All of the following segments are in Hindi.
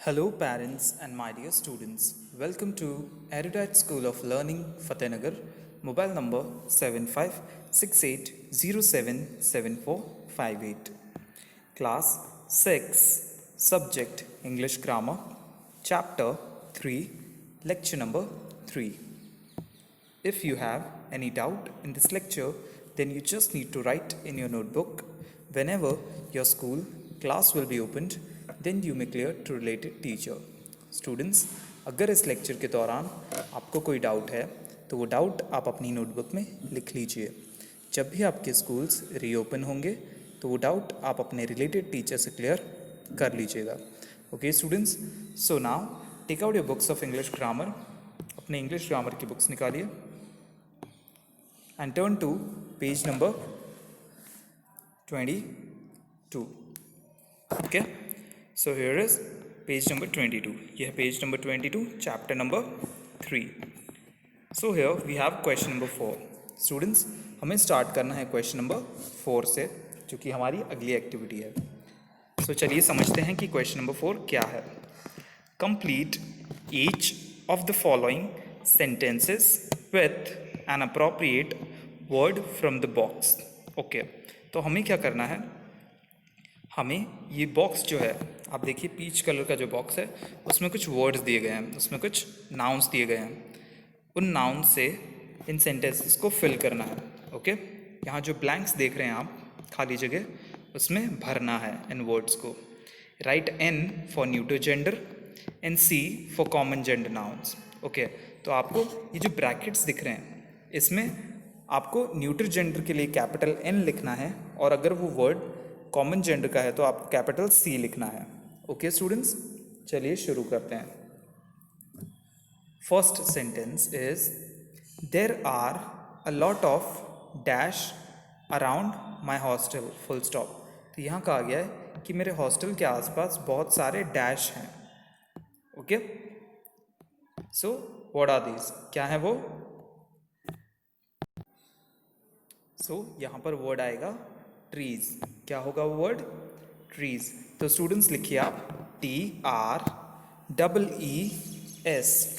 Hello, parents and my dear students. Welcome to Erudite School of Learning, Fatehnagar. Mobile number 7568077458. Class 6, Subject English Grammar, Chapter 3, Lecture number 3. If you have any doubt in this lecture, then you just need to write in your notebook. Whenever your school class will be opened, then you may clear to related teacher. Students, अगर इस लेक्चर के दौरान आपको कोई डाउट है तो वो डाउट आप अपनी नोटबुक में लिख लीजिए. जब भी आपके स्कूल्स रीओपन होंगे तो वो डाउट आप अपने रिलेटेड टीचर से क्लियर कर लीजिएगा. Okay students, so now take out your books of English grammar. अपने इंग्लिश ग्रामर की बुक्स निकालिए and turn to page number 22. Okay, so here is page number 22. यह page number 22, chapter number 3. So here we have question number 4. Students, हमें start करना है question number 4 से, जो कि हमारी अगली एक्टिविटी है. So चलिए समझते हैं कि question number 4 क्या है. Complete each of the following sentences with an appropriate word from the box. Okay, तो हमें क्या करना है, हमें ये बॉक्स जो है, आप देखिए पीच कलर का जो बॉक्स है उसमें कुछ वर्ड्स दिए गए हैं, उसमें कुछ नाउन्स दिए गए हैं. उन नाउन्स से इन सेंटेंसेस को फिल करना है. ओके, यहाँ जो ब्लैंक्स देख रहे हैं आप, खाली जगह, उसमें भरना है इन वर्ड्स को. Right N for neutral gender and C for common gender nouns. Okay, तो आपको ये जो ब्रैकेट्स दिख रहे हैं इसमें आपको न्यूट्रल जेंडर के लिए कैपिटल N लिखना है, और अगर वो वर्ड कॉमन जेंडर का है तो आपको कैपिटल C लिखना है. ओके स्टूडेंट्स, चलिए शुरू करते हैं. First sentence is there are a lot of dash around my hostel full stop. तो यहाँ कहा गया है कि मेरे हॉस्टल के आसपास बहुत सारे डैश हैं. Okay, so what are these, क्या है वो. सो यहाँ पर वर्ड आएगा ट्रीज. क्या होगा वो वर्ड, ट्रीज. तो स्टूडेंट्स लिखिए आप TREES,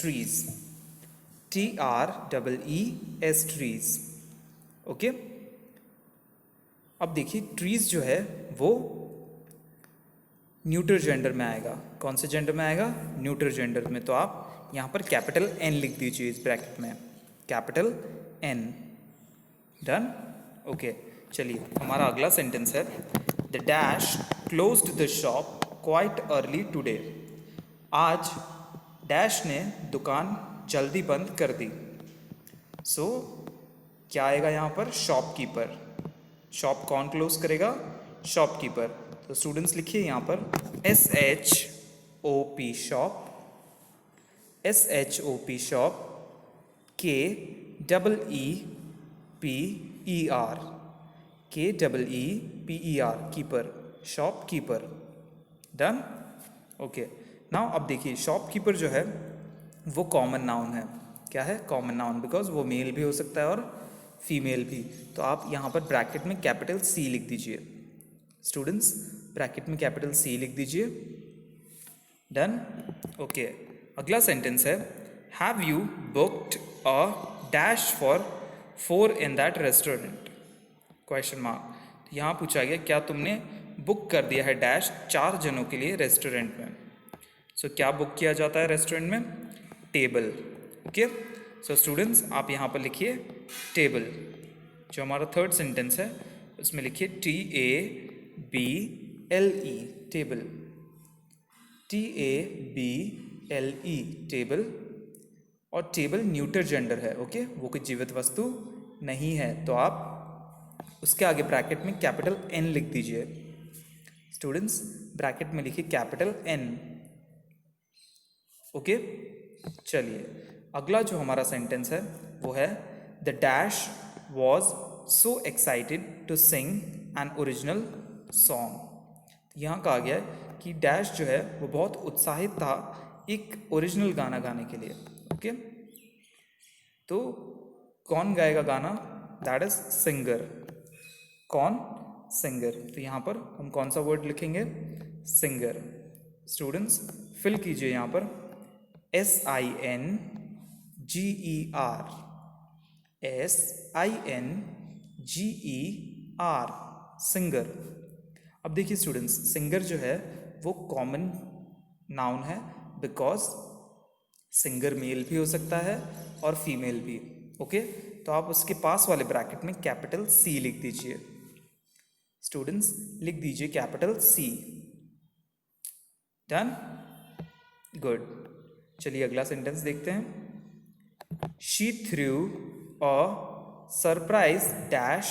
trees. TREES, trees. Okay, अब देखिए ट्रीज जो है वो न्यूट्रल जेंडर में आएगा. कौन से जेंडर में आएगा, न्यूट्रल जेंडर में. तो आप यहाँ पर कैपिटल N लिख दीजिए इस ब्रैकेट में, कैपिटल N. डन. ओके, चलिए हमारा अगला सेंटेंस है the dash closed the shop quite early today. आज डैश ने दुकान जल्दी बंद कर दी. सो क्या आएगा यहाँ पर, शॉपकीपर. शॉप कौन क्लोज करेगा, शॉपकीपर. तो स्टूडेंट्स लिखिए यहाँ पर SHOP shop, SHOP shop, KEEPER keeper, shopkeeper. Done. Okay, now अब देखिए शॉपकीपर जो है वो कॉमन नाउन है. क्या है, कॉमन नाउन, बिकॉज वो मेल भी हो सकता है और फीमेल भी. तो आप यहाँ पर ब्रैकेट में कैपिटल C लिख दीजिए. स्टूडेंट्स, ब्रैकेट में कैपिटल C लिख दीजिए. डन. ओके, अगला सेंटेंस है have you booked a dash for 4 in that restaurant, question mark. यहाँ पूछा गया क्या तुमने बुक कर दिया है डैश 4 जनों के लिए रेस्टोरेंट में. सो क्या बुक किया जाता है रेस्टोरेंट में, टेबल. ओके, सो स्टूडेंट्स आप यहाँ पर लिखिए टेबल. जो हमारा थर्ड सेंटेंस है उसमें लिखिए TABLE, टेबल. TABLE, table. और टेबल न्यूट्रल जेंडर है. ओके, वो कोई जीवित वस्तु नहीं है. तो आप उसके आगे ब्रैकेट में कैपिटल N लिख दीजिए. स्टूडेंट्स, ब्रैकेट में लिखिए कैपिटल N. ओके, चलिए अगला जो हमारा सेंटेंस है वो है the dash was so excited to sing an original song. यहाँ कहा गया है कि डैश जो है वो बहुत उत्साहित था एक ओरिजिनल गाना गाने के लिए. ओके, तो कौन गाएगा गाना, दैट इज सिंगर. कौन, सिंगर. तो यहाँ पर हम कौन सा वर्ड लिखेंगे, सिंगर. स्टूडेंट्स फिल कीजिए यहाँ पर SINGER, SINGER, सिंगर। अब देखिए स्टूडेंट्स, सिंगर जो है वो कॉमन नाउन है, बिकॉज सिंगर मेल भी हो सकता है और फीमेल भी। ओके, तो आप उसके पास वाले ब्रैकेट में कैपिटल C लिख दीजिए। स्टूडेंट्स लिख दीजिए कैपिटल C। Done, good. चलिए अगला सेंटेंस देखते हैं। She through a surprise dash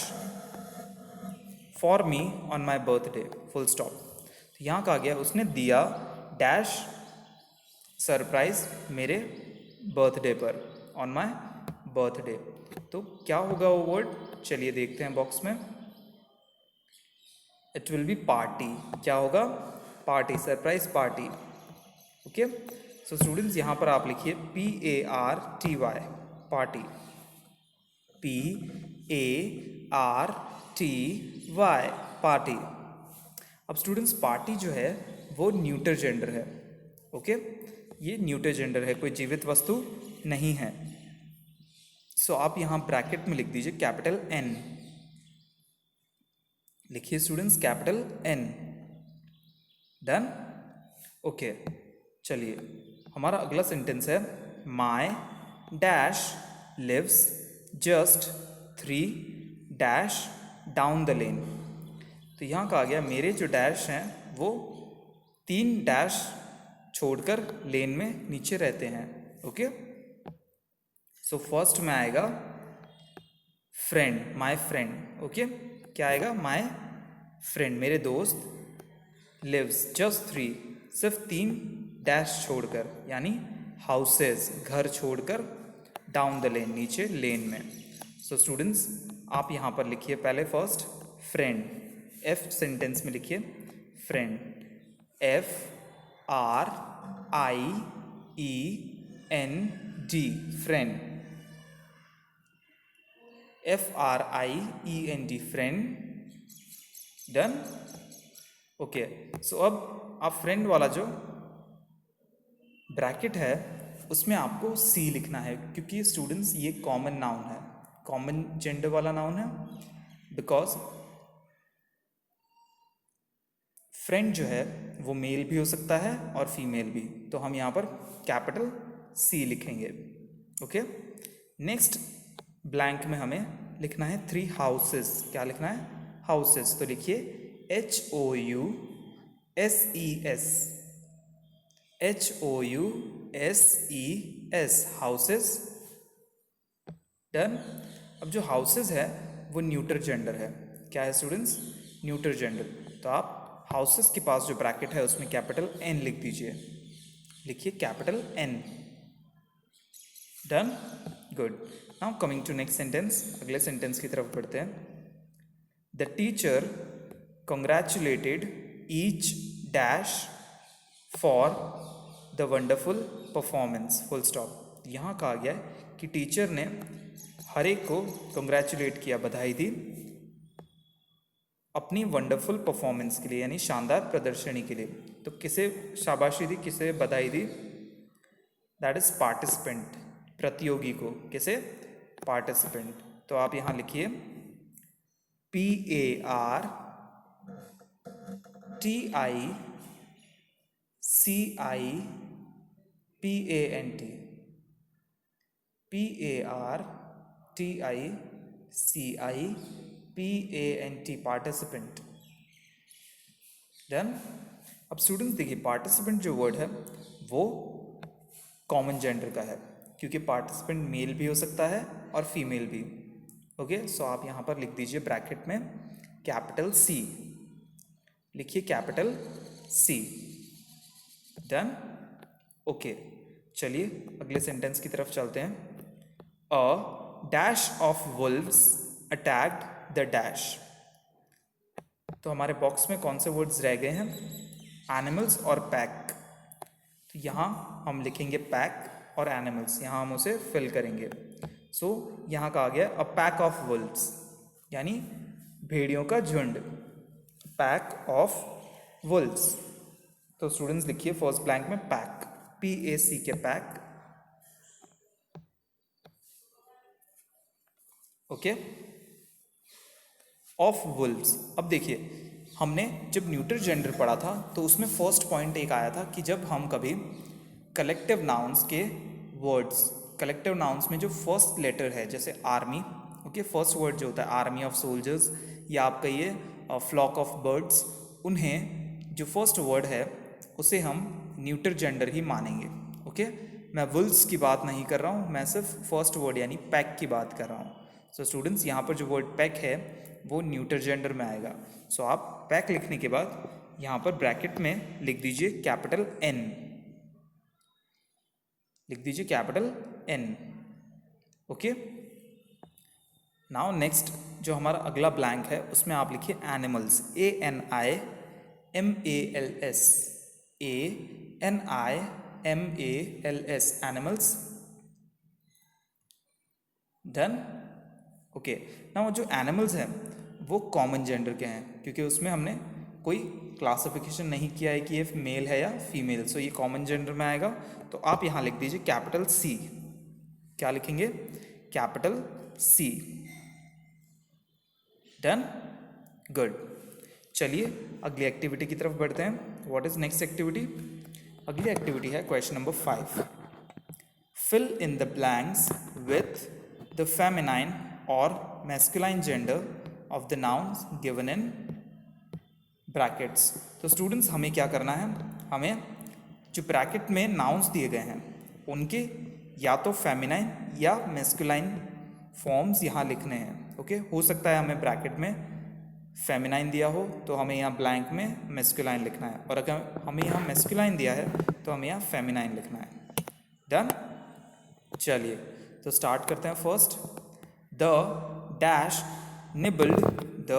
for me on my birthday, full stop. तो यहाँ कहा गया उसने दिया डैश सरप्राइज मेरे बर्थडे पर, ऑन माई बर्थडे। तो क्या होगा वो वर्ड, चलिए देखते हैं बॉक्स में। It will be party. क्या होगा, party, surprise party. Okay, so students यहाँ पर आप लिखिए PARTY, पार्टी, PARTY, पार्टी। अब स्टूडेंट्स पार्टी जो है वो न्यूटर जेंडर है। ओके, ये न्यूटर जेंडर है, कोई जीवित वस्तु नहीं है। सो आप यहाँ ब्रैकेट में लिख दीजिए कैपिटल N। लिखिए students capital N। Done, okay. चलिए हमारा अगला सेंटेंस है my dash lives just 3 dash down the lane. तो यहाँ कहा गया मेरे जो डैश हैं वो 3 डैश छोड़कर लेन में नीचे रहते हैं। ओके, सो फर्स्ट में आएगा फ्रेंड, माई फ्रेंड। ओके, क्या आएगा, माई फ्रेंड, मेरे दोस्त, लिव्स जस्ट 3, सिर्फ 3 डैश छोड़कर, यानी हाउसेस, घर छोड़कर, डाउन द लेन, नीचे लेन में। सो स्टूडेंट्स आप यहाँ पर लिखिए पहले फर्स्ट फ्रेंड, F सेंटेंस में लिखिए friend, FRIEND, friend, FRIEND, friend. Done, okay. So अब आप फ्रेंड वाला जो ब्रैकेट है उसमें आपको C लिखना है, क्योंकि स्टूडेंट्स ये कॉमन नाउन है, कॉमन जेंडर वाला नाउन है, बिकॉज फ्रेंड जो है वो मेल भी हो सकता है और फीमेल भी। तो हम यहाँ पर कैपिटल C लिखेंगे। ओके, नेक्स्ट ब्लैंक में हमें लिखना है 3 हाउसेस। क्या लिखना है, हाउसेस। तो लिखिए HOUSES, हाउसेस। डन। अब जो हाउसेस है वो न्यूटर जेंडर है। क्या है स्टूडेंट्स, न्यूटर जेंडर। तो आप हाउसेस के पास जो ब्रैकेट है उसमें कैपिटल N लिख दीजिए। लिखिए capital N। Done, good. Now coming to next sentence, अगले सेंटेंस की तरफ बढ़ते हैं। The teacher congratulated each dash for the wonderful performance, full stop. यहाँ कहा गया है कि टीचर ने हर एक को कंग्रेचुलेट किया, बधाई दी अपनी वंडरफुल परफॉर्मेंस के लिए, यानी शानदार प्रदर्शनी के लिए। तो किसे शाबाशी दी, किसे बधाई दी, दैट इज पार्टिसिपेंट, प्रतियोगी को। किसे, पार्टिसिपेंट। तो आप यहाँ लिखिए PARTICIPANT, पार्टिसिपेंट। डन। अब स्टूडेंट्स देखिए पार्टिसिपेंट जो वर्ड है वो कॉमन जेंडर का है, क्योंकि पार्टिसिपेंट मेल भी हो सकता है और फीमेल भी। ओके, सो आप यहाँ पर लिख दीजिए ब्रैकेट में कैपिटल C। लिखिए कैपिटल C। Done, okay. चलिए अगले सेंटेंस की तरफ चलते हैं। A dash of Wolves attacked the dash. तो हमारे बॉक्स में कौन से वर्ड्स रह गए हैं, एनिमल्स और पैक। तो यहाँ हम लिखेंगे पैक और एनिमल्स, यहाँ हम उसे फिल करेंगे। सो यहाँ कहा गया अ पैक ऑफ वुल्व्स, यानी भेड़ियों का झुंड, पैक ऑफ वुल्व्स। तो तो स्टूडेंट्स लिखिए फर्स्ट ब्लैंक में पैक, PAC के पैक, ओके, ऑफ वुल्व्स। अब देखिए हमने जब न्यूटर जेंडर पढ़ा था तो उसमें फर्स्ट पॉइंट एक आया था कि जब हम कभी कलेक्टिव नाउन्स के वर्ड्स, कलेक्टिव नाउन्स में जो फर्स्ट लेटर है जैसे आर्मी, ओके, फर्स्ट वर्ड जो होता है आर्मी ऑफ सोल्जर्स या आप कहिए फ्लॉक ऑफ बर्ड्स, उन्हें जो फर्स्ट वर्ड है उसे हम न्यूटर जेंडर ही मानेंगे, ओके। मैं वुल्व्स की बात नहीं कर रहा हूँ, मैं सिर्फ फर्स्ट वर्ड यानी पैक की बात कर रहा हूँ। सो स्टूडेंट्स यहाँ पर जो वर्ड पैक है वो न्यूटर जेंडर में आएगा। सो आप पैक लिखने के बाद यहाँ पर ब्रैकेट में लिख दीजिए कैपिटल N, लिख दीजिए capital N, okay. Now next जो हमारा अगला ब्लैंक है उसमें आप लिखिए animals, ANIMALS, ANIMALS, animals, done, okay. Now जो एनिमल्स हैं वो कॉमन जेंडर के हैं क्योंकि उसमें हमने कोई क्लासिफिकेशन नहीं किया है कि ये मेल है या फीमेल, सो ये कॉमन जेंडर में आएगा। तो आप यहाँ लिख दीजिए कैपिटल C, क्या लिखेंगे, कैपिटल C, डन, गुड। चलिए अगली एक्टिविटी की तरफ बढ़ते हैं। What is next activity? अगली एक्टिविटी है question number 5, fill in the blanks with the feminine or masculine gender of the nouns given in brackets. तो स्टूडेंट्स हमें क्या करना है, हमें जो ब्रैकेट में नाउन्स दिए गए हैं उनके या तो फेमिनाइन या मैस्कुलाइन फॉर्म्स यहाँ लिखने हैं, ओके। हो सकता है हमें ब्रैकेट में फेमिनाइन दिया हो तो हमें यहाँ ब्लैंक में मैस्कुलाइन लिखना है, और अगर हमें यहाँ मैस्कुलाइन दिया है तो हमें यहाँ फेमिनाइन लिखना है, डन। चलिए तो स्टार्ट करते हैं। First, the dash nibbled the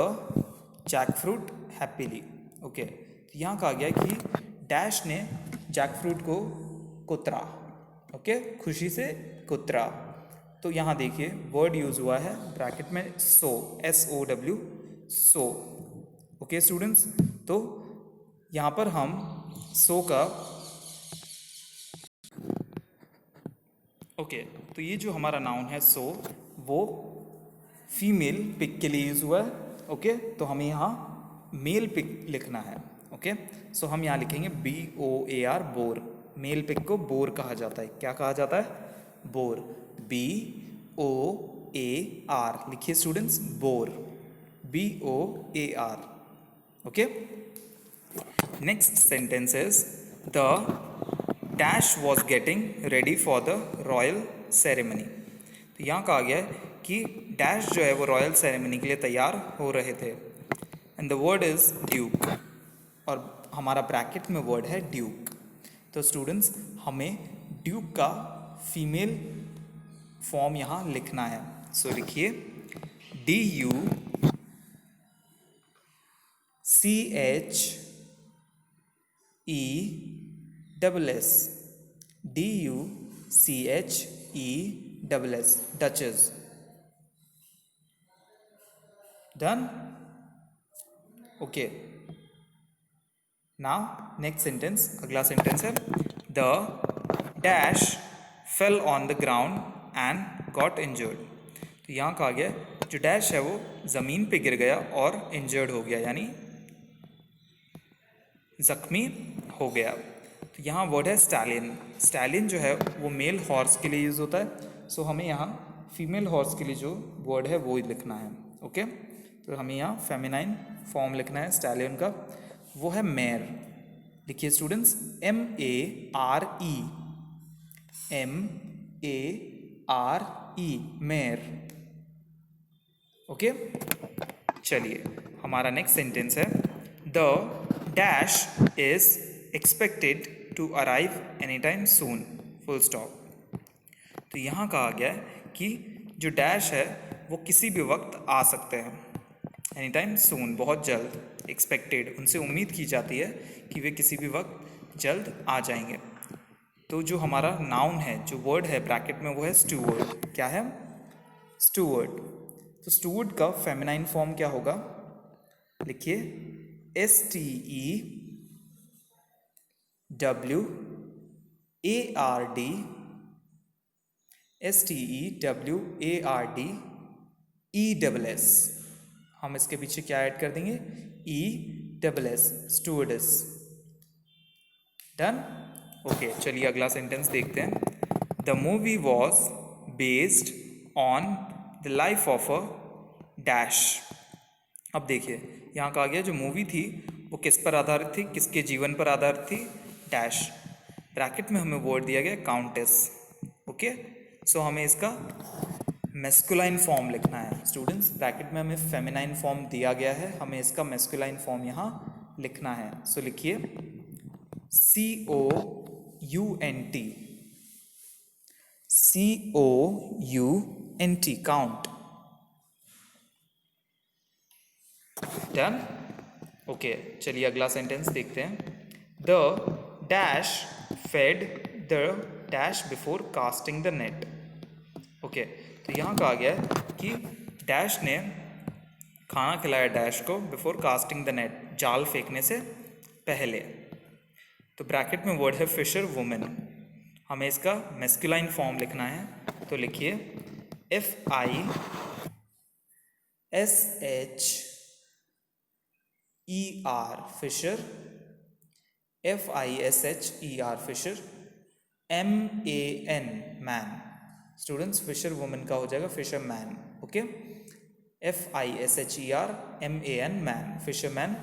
jackfruit happily, okay. तो यहाँ कहा गया कि डैश ने जैकफ्रूट को कुतरा, ओके, खुशी से कुतरा। तो यहाँ देखिए वर्ड यूज हुआ है ब्रैकेट में सो, SOW, सो, ओके स्टूडेंट्स। तो यहाँ पर हम सो का, ओके, तो ये जो हमारा नाउन है सो वो फीमेल पिग के लिए यूज हुआ है, ओके। तो हमें यहाँ मेल पिग लिखना है, ओके। सो हम यहाँ लिखेंगे BOAR, बोर। मेल पिग को बोर कहा जाता है, क्या कहा जाता है, बोर, BOAR, लिखिए students, bore, BOAR, okay. Next sentence is the dash was getting ready for the royal ceremony. तो यहाँ कहा गया है कि डैश जो है वो रॉयल सेरेमनी के लिए तैयार हो रहे थे, and the word is Duke, और हमारा ब्रैकेट में वर्ड है ड्यूक। तो स्टूडेंट्स हमें ड्यूक का फीमेल फॉर्म यहाँ लिखना है। सो लिखिए DUCHESS, DUCHESS, duchess, done, okay. Now next sentence, अगला सेंटेंस है the dash fell on the ground and got injured. तो यहाँ कहा गया जो डैश है वो ज़मीन पे गिर गया और इंजर्ड हो गया, यानी जख्मी हो गया। तो यहाँ वर्ड है स्टैलियन। स्टैलियन जो है वो मेल हॉर्स के लिए यूज़ होता है, सो हमें यहाँ फीमेल हॉर्स के लिए जो वर्ड है वो लिखना है, ओके। तो हमें यहाँ फेमिनाइन फॉर्म लिखना है स्टैलियन का, वो है मेयर। लिखिए स्टूडेंट्स MERE, मेयर, ओके। चलिए हमारा नेक्स्ट सेंटेंस है the dash is expected to arrive any time soon, full stop. तो यहाँ कहा गया है कि जो डैश है वो किसी भी वक्त आ सकते हैं, एनी टाइम सून, बहुत जल्द, एक्सपेक्टेड, उनसे उम्मीद की जाती है कि वे किसी भी वक्त जल्द आ जाएंगे। तो जो हमारा नाउन है, जो वर्ड है ब्रैकेट में, वो है स्टूवर्ड। क्या है? स्टूवर्ड। तो स्टूवर्ड का फेमिनाइन फॉर्म क्या होगा? लिखिए STEWARD, STEWARD हम इसके पीछे क्या ऐड कर देंगे? ESS, स्टूवर्डेस। डन? ओके, चलिए अगला सेंटेंस देखते हैं। The movie was based on the life of a dash. अब देखिए यहाँ कहा गया जो मूवी थी वो किस पर आधारित थी, किसके जीवन पर आधारित थी? डैश। ब्रैकेट में हमें वर्ड दिया गया काउंटेस। ओके, सो हमें इसका मैस्कुलाइन फॉर्म लिखना है। स्टूडेंट्स, ब्रैकेट में हमें फेमिनाइन फॉर्म दिया गया है, हमें इसका मैस्कुलाइन फॉर्म यहाँ लिखना है। सो लिखिए COUNT, काउंट। डन? ओके, चलिए अगला सेंटेंस देखते हैं। The dash fed the dash before casting the net. Okay, तो यहाँ कहा गया है कि डैश ने खाना खिलाया डैश को बिफोर कास्टिंग द नेट, जाल फेंकने से पहले। तो ब्रैकेट में वर्ड है फिशर वुमेन, हमें इसका मैस्कुलाइन फॉर्म लिखना है। तो लिखिए FISHER, fisher, FISHER, fisher, MAN, man. Students, fisher women का हो जाएगा fisher man. Okay, FISHER man, fisher man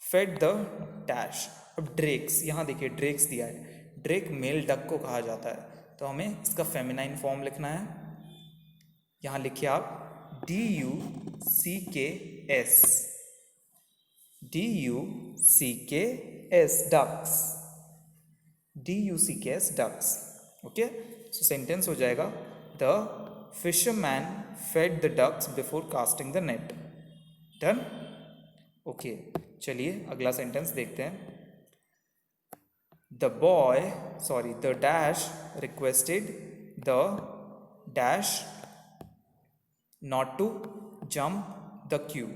fed the dash. अब ड्रेक्स, यहाँ देखिए ड्रेक्स दिया है, ड्रेक मेल डक को कहा जाता है, तो हमें इसका फेमिनाइन फॉर्म लिखना है। यहाँ लिखिए आप DUCKS, ducks, DUCKS। Okay, so sentence हो जाएगा the fisherman fed the ducks before casting the net. Done? Okay, चलिए अगला सेंटेंस देखते हैं। The dash requested the dash not to jump the queue.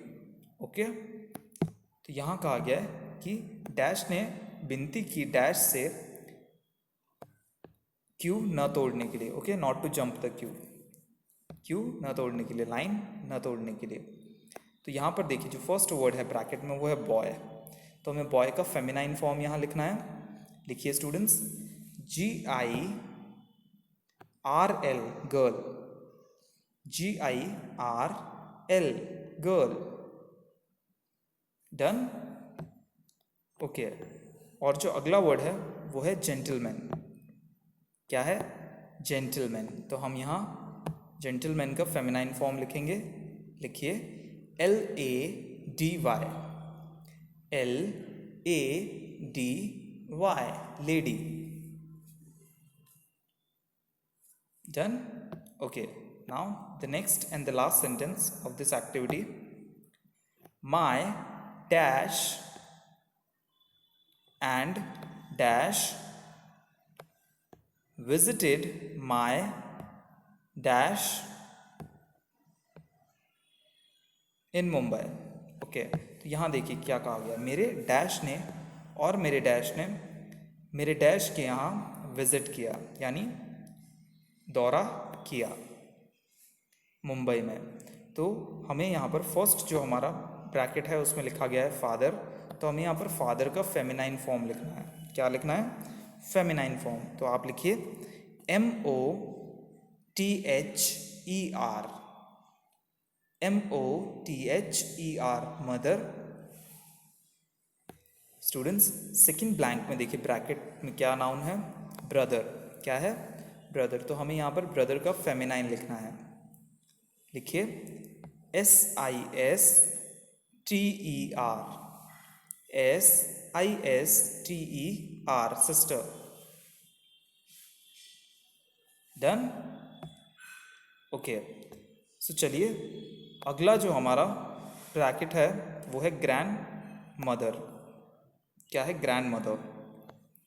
Okay, तो यहाँ कहा गया है कि डैश ने विनती की डैश से क्यू न तोड़ने के लिए। Okay, not to jump the queue न तोड़ने के लिए, लाइन न तोड़ने के लिए। तो यहाँ पर देखिए जो फर्स्ट वर्ड है ब्रैकेट में वो है बॉय, तो हमें बॉय का फेमिनाइन फॉर्म यहाँ लिखना है। लिखिए students GIRL, girl, GIRL, girl. Done? Okay, और जो अगला वर्ड है वो है जेंटलमैन। क्या है? जेंटलमैन। तो हम यहाँ जेंटलमैन का फेमिनाइन फॉर्म लिखेंगे। लिखिए LADY, lady. Done? Okay, now the next and the last sentence of this activity. My dash and dash visited my dash in Mumbai. Okay, तो यहाँ देखिए क्या कहा गया, मेरे डैश ने और मेरे डैश ने मेरे डैश के यहाँ विजिट किया, यानी दौरा किया मुंबई में। तो हमें यहाँ पर फर्स्ट जो हमारा ब्रैकेट है उसमें लिखा गया है फादर, तो हमें यहाँ पर फादर का फेमिनाइन फॉर्म लिखना है। क्या लिखना है? Feminine form. तो आप लिखिए MOTHER, mother. Students, second blank में देखिए ब्रैकेट में क्या नाउन है? ब्रदर। क्या है? ब्रदर। तो हमें यहाँ पर ब्रदर का फेमिनाइन लिखना है। लिखिए SISTER, सिस्टर। डन? ओके, सो चलिए अगला जो हमारा ब्रैकेट है वो है ग्रैंड मदर। क्या है? Grand mother.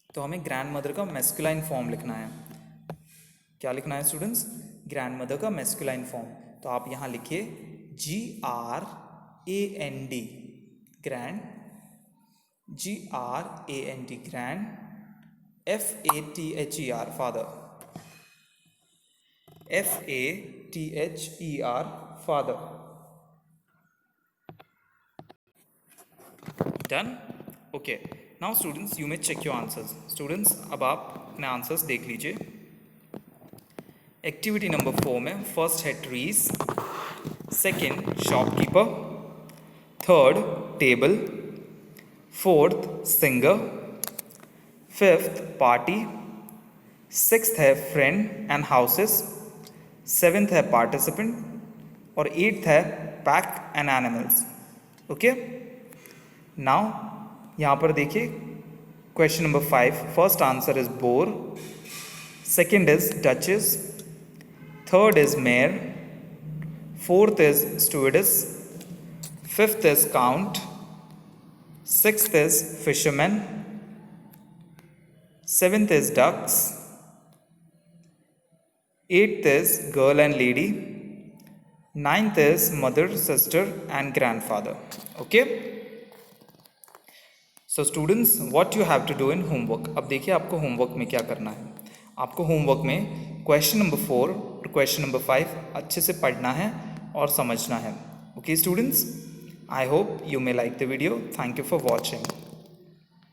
तो हमें ग्रैंड मदर का मैस्कुलाइन फॉर्म लिखना है। क्या लिखना है स्टूडेंट्स? ग्रैंड मदर का मैस्कुलाइन फॉर्म। तो आप यहाँ लिखिए GRAND, grand. G-R-A-N-D, grand. F-A-T-H-E-R, father. F-A-T-H-E-R, father. Done? Okay. Now students, you may check your answers. Students, अब आप अपने आंसर्स देख लीजिए. एक्टिविटी नंबर 4 में फर्स्ट है trees, second shopkeeper, third table, fourth singer, fifth party, sixth है फ्रेंड एंड हाउसेस, सेवेंथ है पार्टिसिपेंट और एट्थ है pack and animals. Okay, now यहाँ पर देखिए question number 5. First answer is boar, second is duchess, third is mayor, fourth is stewardess, fifth is count, sixth is fisherman, seventh is ducks, eighth is girl and lady, ninth is mother, sister and grandfather. Okay, so students, what you have to do in homework. अब देखिए आपको होमवर्क में क्या करना है. आपको होमवर्क में क्वेश्चन नंबर 4 और क्वेश्चन नंबर 5 अच्छे से पढ़ना है और समझना है. Okay students, I hope you may like the video. Thank you for watching.